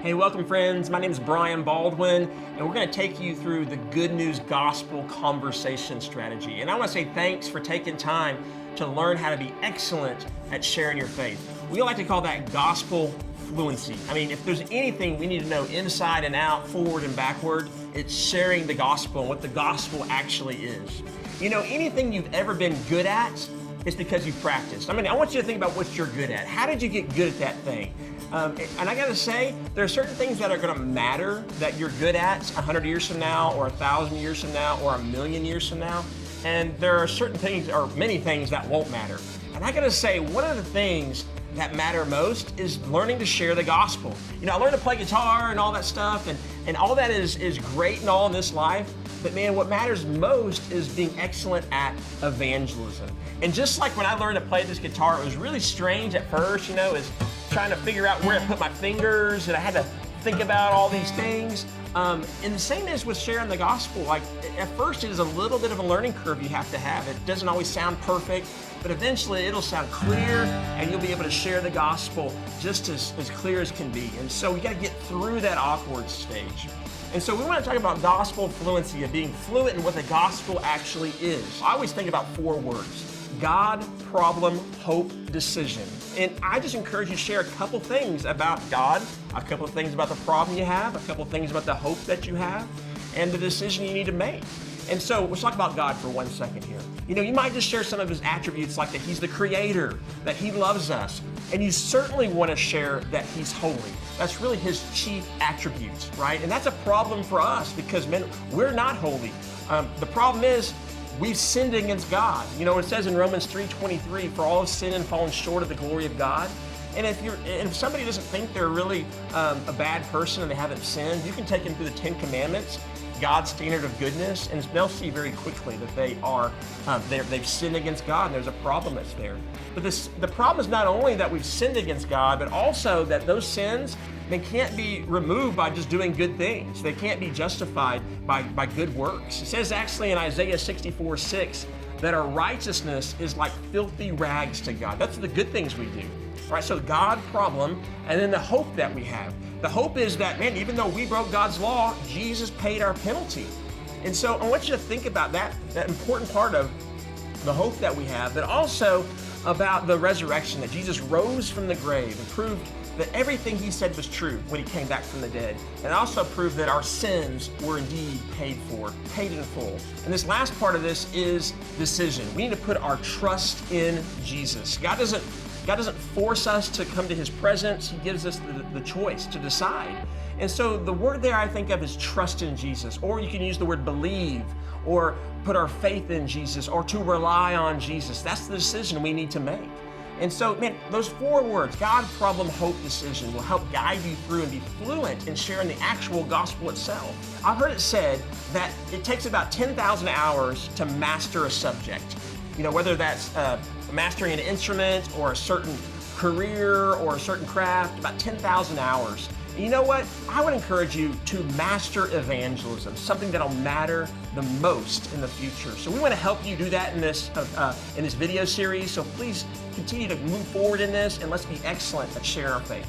Hey, welcome friends. My name is Brian Baldwin, and we're going to take you through the Good News Gospel Conversation Strategy. And I want to say thanks for taking time to learn how to be excellent at sharing your faith. We like to call that Gospel Fluency. I mean, if there's anything we need to know inside and out, forward and backward, it's sharing the gospel and what the gospel actually is. You know, anything you've ever been good at, it's because you've practiced. I mean, I want you to think about what you're good at. How did you get good at that thing? And I gotta say, there are certain things that are gonna matter that you're good at 100 years from now, or 1,000 years from now, or 1,000,000 years from now. And there are certain things, or many things, that won't matter. And I gotta say, one of the things that matter most is learning to share the gospel. You know, I learned to play guitar and all that stuff, and all that is great and all in this life. But man, what matters most is being excellent at evangelism. And just like when I learned to play this guitar, it was really strange at first, you know, is trying to figure out where to put my fingers, and I had to think about all these things. And the same is with sharing the gospel. Like, at first it is a little bit of a learning curve you have to have. It doesn't always sound perfect, but eventually it'll sound clear, and you'll be able to share the gospel just as clear as can be. And so we got to get through that awkward stage. And so we want to talk about gospel fluency, of being fluent in what the gospel actually is. I always think about 4 words: God, problem, hope, decision. And I just encourage you to share a couple things about God, a couple of things about the problem you have, a couple of things about the hope that you have, and the decision you need to make. And so let's talk about God for 1 second here. You know, you might just share some of his attributes, like that he's the creator, that he loves us, and you certainly want to share that he's holy. That's really his chief attributes, right? And that's a problem for us because, men, we're not holy. The problem is we've sinned against God. You know, it says in Romans 3:23, for all have sinned and fallen short of the glory of God. And if somebody doesn't think they're really a bad person and they haven't sinned, you can take them through the 10 Commandments, God's standard of goodness, and they'll see very quickly that they've sinned against God, and there's a problem that's there. But the problem is not only that we've sinned against God, but also that those sins, they can't be removed by just doing good things. They can't be justified by good works. It says actually in Isaiah 64:6 that our righteousness is like filthy rags to God. That's the good things we do. All right, so God, problem, and then the hope that we have. The hope is that, man, even though we broke God's law, Jesus paid our penalty. And so I want you to think about that important part of the hope that we have, but also about the resurrection, that Jesus rose from the grave and proved that everything he said was true when he came back from the dead. And also proved that our sins were indeed paid for, paid in full. And this last part of this is decision. We need to put our trust in Jesus. God doesn't force us to come to his presence. He gives us the choice to decide. And so the word there I think of is trust in Jesus, or you can use the word believe, or put our faith in Jesus, or to rely on Jesus. That's the decision we need to make. And so, man, those 4 words, God, problem, hope, decision, will help guide you through and be fluent in sharing the actual gospel itself. I've heard it said that it takes about 10,000 hours to master a subject. You know, whether that's mastering an instrument or a certain career or a certain craft, about 10,000 hours. And you know what? I would encourage you to master evangelism, something that'll matter the most in the future. So we want to help you do that in this video series. So please continue to move forward in this, and let's be excellent at sharing our faith.